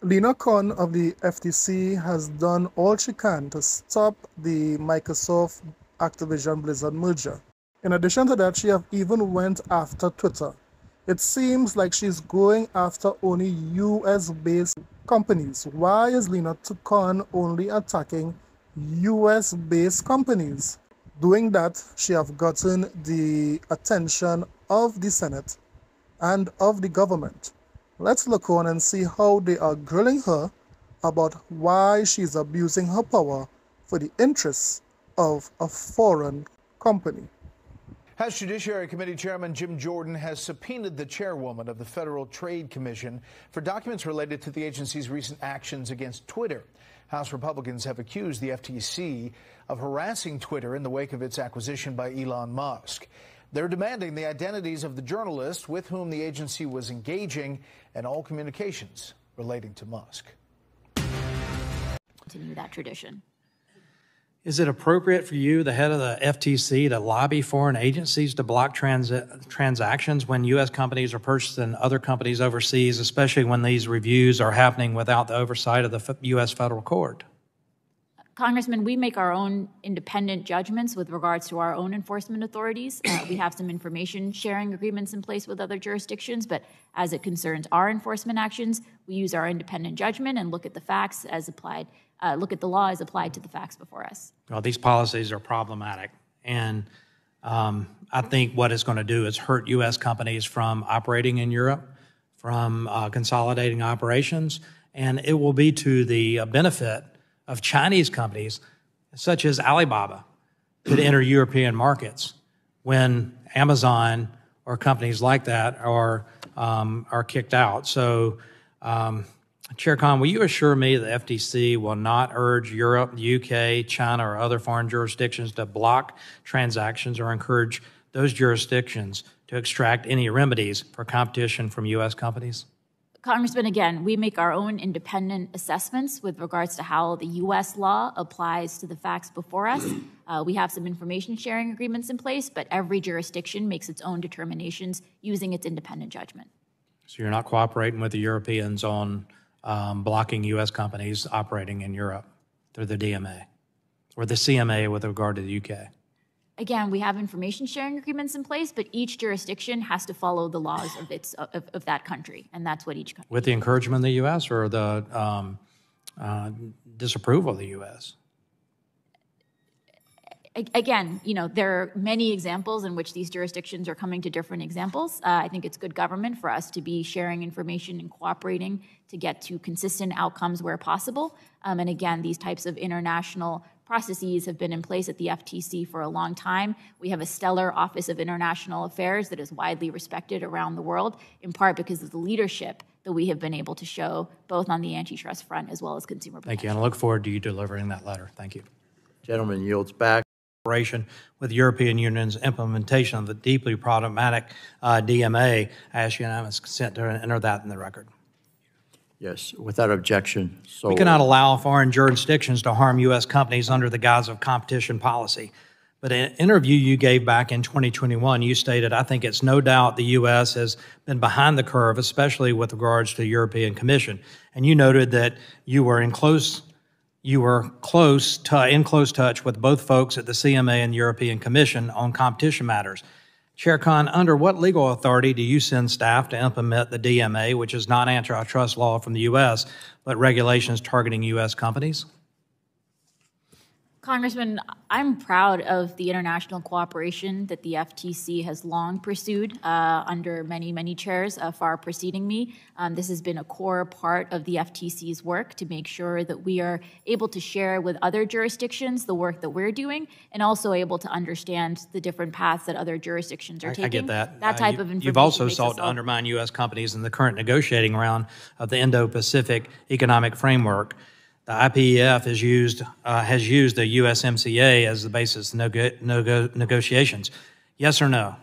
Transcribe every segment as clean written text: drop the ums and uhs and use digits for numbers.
Lina of the FTC has done all she can to stop the Microsoft Activision Blizzard merger. In addition to that, she have even went after Twitter. It seems like she's going after only US-based companies. Why is Lina only attacking US-based companies? Doing that, she have gotten the attention of the Senate and of the government. Let's look on and see how they are grilling her about why she's abusing her power for the interests of a foreign company. House Judiciary Committee Chairman Jim Jordan has subpoenaed the chairwoman of the Federal Trade Commission for documents related to the agency's recent actions against Twitter. House Republicans have accused the FTC of harassing Twitter in the wake of its acquisition by Elon Musk. They're demanding the identities of the journalists with whom the agency was engaging and all communications relating to Musk. Continue that tradition. Is it appropriate for you, the head of the FTC, to lobby foreign agencies to block transactions when U.S. companies are purchasing other companies overseas, especially when these reviews are happening without the oversight of the U.S. federal court? Congressman, we make our own independent judgments with regards to our own enforcement authorities. We have some information sharing agreements in place with other jurisdictions, but as it concerns our enforcement actions, we use our independent judgment and look at the facts as applied, look at the law as applied to the facts before us. Well, these policies are problematic, and I think what it's going to do is hurt U.S. companies from operating in Europe, from consolidating operations, and it will be to the benefit of Chinese companies, such as Alibaba, could enter European markets when Amazon or companies like that are kicked out. So, Chair Khan, will you assure me the FTC will not urge Europe, the UK, China, or other foreign jurisdictions to block transactions or encourage those jurisdictions to extract any remedies for competition from U.S. companies? Congressman, again, we make our own independent assessments with regards to how the U.S. law applies to the facts before us. We have some information sharing agreements in place, but every jurisdiction makes its own determinations using its independent judgment. So you're not cooperating with the Europeans on blocking U.S. companies operating in Europe through the DMA or the CMA with regard to the UK? Again, we have information sharing agreements in place, but each jurisdiction has to follow the laws of that country, and that's what each country. With the encouragement of the U.S. or the disapproval of the U.S.? Again, there are many examples in which these jurisdictions are coming to different examples. I think it's good government for us to be sharing information and cooperating to get to consistent outcomes where possible. And again, these types of international processes have been in place at the FTC for a long time. We have a stellar Office of International Affairs that is widely respected around the world, in part because of the leadership that we have been able to show both on the antitrust front as well as consumer protection. Thank you, and I look forward to you delivering that letter. Thank you. Gentleman yields back. With the European Union's implementation of the deeply problematic DMA, I ask unanimous consent to enter that in the record. Yes, without objection. So we cannot allow foreign jurisdictions to harm U.S. companies under the guise of competition policy. But in an interview you gave back in 2021, you stated, "I think it's no doubt the U.S. has been behind the curve, especially with regards to the European Commission." And you noted that you were in close touch with both folks at the CMA and the European Commission on competition matters. Chair Khan, under what legal authority do you send staff to implement the DMA, which is not antitrust law from the U.S., but regulations targeting U.S. companies? Congressman, I'm proud of the international cooperation that the FTC has long pursued under many, many chairs far preceding me. This has been a core part of the FTC's work to make sure that we are able to share with other jurisdictions the work that we're doing and also able to understand the different paths that other jurisdictions are taking. I get that. That type of information. You've also sought to undermine U.S. companies in the current negotiating round of the Indo-Pacific Economic Framework. The IPEF has used the USMCA as the basis of negotiations. Yes or no?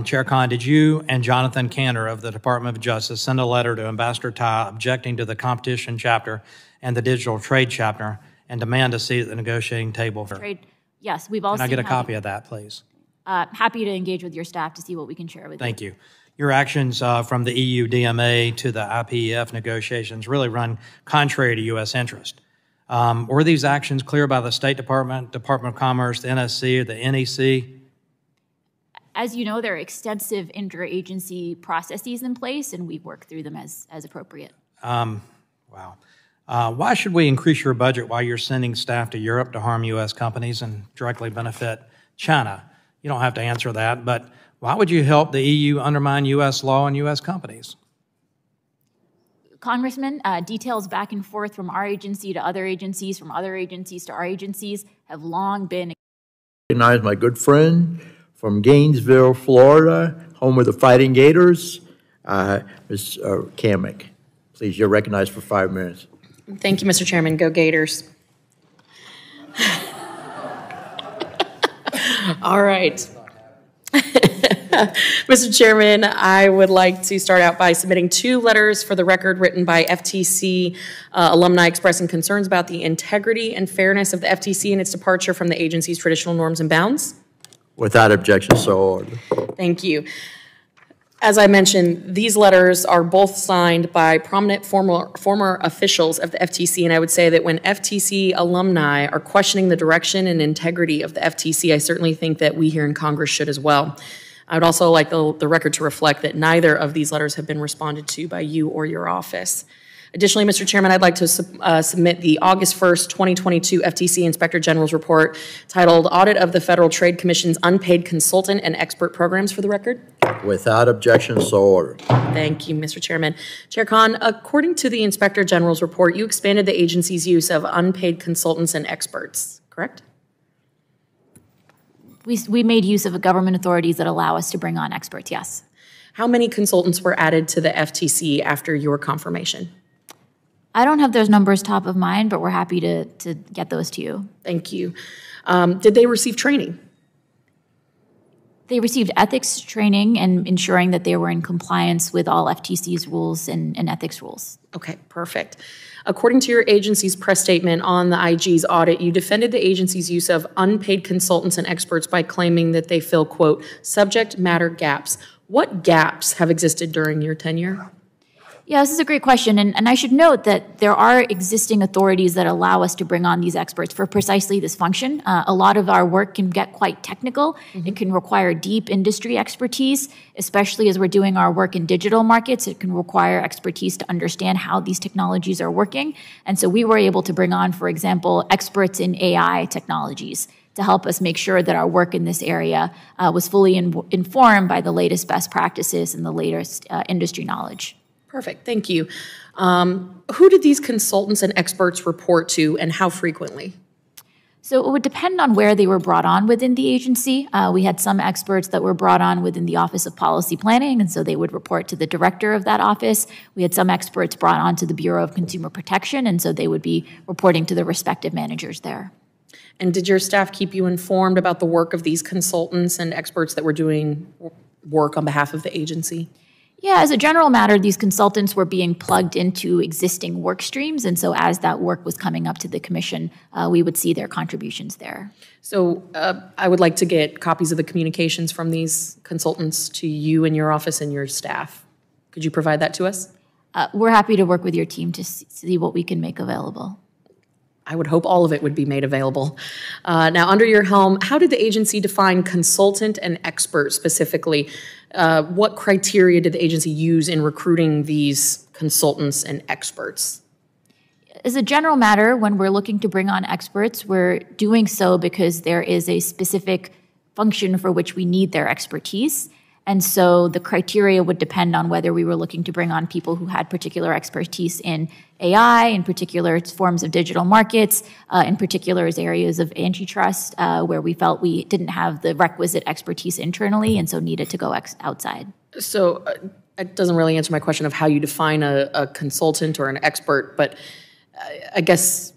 Chair Khan, did you and Jonathan Cantor of the Department of Justice send a letter to Ambassador Tai objecting to the competition chapter and the digital trade chapter and demand a seat at the negotiating table? Trade, yes, we've also. Can I get a copy of that, please? Happy to engage with your staff to see what we can share with you. Thank you. Your actions from the EU DMA to the IPEF negotiations really run contrary to U.S. interest. Were these actions cleared by the State Department, Department of Commerce, the NSC, or the NEC? As you know, there are extensive interagency processes in place, and we work through them as appropriate. Wow. Why should we increase your budget while you're sending staff to Europe to harm U.S. companies and directly benefit China? You don't have to answer that, but why would you help the EU undermine U.S. law and U.S. companies? Congressman, details back and forth from our agency to other agencies, from other agencies to our agencies, have long been. Recognize my good friend from Gainesville, Florida, home of the Fighting Gators, Ms. Kamick. Please, you're recognized for 5 minutes. Thank you, Mr. Chairman. Go Gators. All right. Mr. Chairman, I would like to start out by submitting 2 letters for the record written by FTC alumni expressing concerns about the integrity and fairness of the FTC and its departure from the agency's traditional norms and bounds. Without objection, so ordered. Thank you. As I mentioned, these letters are both signed by prominent former officials of the FTC, and I would say that when FTC alumni are questioning the direction and integrity of the FTC, I certainly think that we here in Congress should as well. I would also like the record to reflect that neither of these letters have been responded to by you or your office. Additionally, Mr. Chairman, I'd like to submit the August 1st, 2022 FTC Inspector General's report titled Audit of the Federal Trade Commission's Unpaid Consultant and Expert Programs for the record. Without objection, so ordered. Thank you, Mr. Chairman. Chair Khan, according to the Inspector General's report, you expanded the agency's use of unpaid consultants and experts, correct? We made use of government authorities that allow us to bring on experts, yes. How many consultants were added to the FTC after your confirmation? I don't have those numbers top of mind, but we're happy to get those to you. Thank you. Did they receive training? They received ethics training and ensuring that they were in compliance with all FTC's rules and ethics rules. Okay, perfect. According to your agency's press statement on the IG's audit, you defended the agency's use of unpaid consultants and experts by claiming that they fill, quote, subject matter gaps. What gaps have existed during your tenure? Yeah, this is a great question, and I should note that there are existing authorities that allow us to bring on these experts for precisely this function. A lot of our work can get quite technical. Mm-hmm. It can require deep industry expertise, especially as we're doing our work in digital markets. It can require expertise to understand how these technologies are working, and so we were able to bring on, for example, experts in AI technologies to help us make sure that our work in this area was fully informed by the latest best practices and the latest industry knowledge. Perfect, thank you. Who did these consultants and experts report to and how frequently? So it would depend on where they were brought on within the agency. We had some experts that were brought on within the Office of Policy Planning, and so they would report to the director of that office. We had some experts brought on to the Bureau of Consumer Protection, and so they would be reporting to the respective managers there. And did your staff keep you informed about the work of these consultants and experts that were doing work on behalf of the agency? Yeah, as a general matter, these consultants were being plugged into existing work streams, and so as that work was coming up to the commission, we would see their contributions there. So I would like to get copies of the communications from these consultants to you and your office and your staff. Could you provide that to us? We're happy to work with your team to see what we can make available. I would hope all of it would be made available. Now, under your helm, how did the agency define consultant and expert specifically? What criteria did the agency use in recruiting these consultants and experts? As a general matter, when we're looking to bring on experts, we're doing so because there is a specific function for which we need their expertise. And so the criteria would depend on whether we were looking to bring on people who had particular expertise in AI, in particular forms of digital markets, in particular areas of antitrust, where we felt we didn't have the requisite expertise internally and so needed to go outside. So it doesn't really answer my question of how you define a consultant or an expert, but I guess...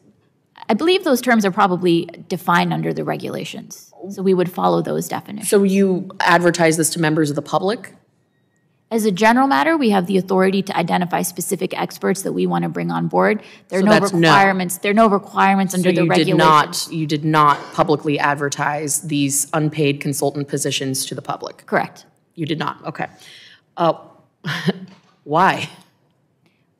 I believe those terms are probably defined under the regulations, so we would follow those definitions. So you advertise this to members of the public? As a general matter, we have the authority to identify specific experts that we want to bring on board. There are no requirements. There are no requirements under the regulations. You did not publicly advertise these unpaid consultant positions to the public? Correct. You did not. Okay. Why?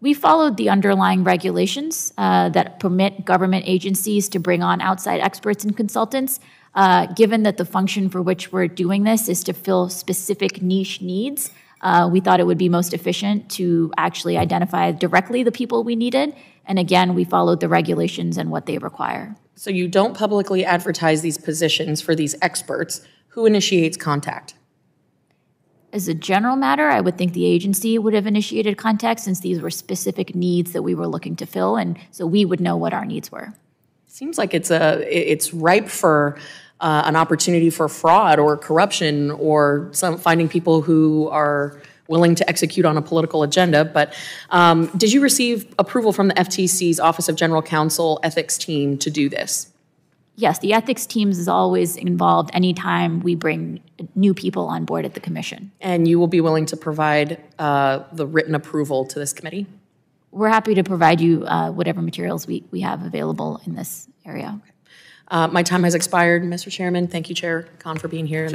We followed the underlying regulations that permit government agencies to bring on outside experts and consultants. Given that the function for which we're doing this is to fill specific niche needs, we thought it would be most efficient to actually identify directly the people we needed. And again, we followed the regulations and what they require. So you don't publicly advertise these positions for these experts. Who initiates contact? As a general matter, I would think the agency would have initiated contact since these were specific needs that we were looking to fill, and so we would know what our needs were. Seems like it's ripe for an opportunity for fraud or corruption or finding people who are willing to execute on a political agenda. But did you receive approval from the FTC's Office of General Counsel ethics team to do this? Yes, the ethics teams is always involved anytime we bring new people on board at the commission. And you will be willing to provide the written approval to this committee? We're happy to provide you whatever materials we have available in this area. My time has expired, Mr. Chairman. Thank you, Chair Kahn, for being here.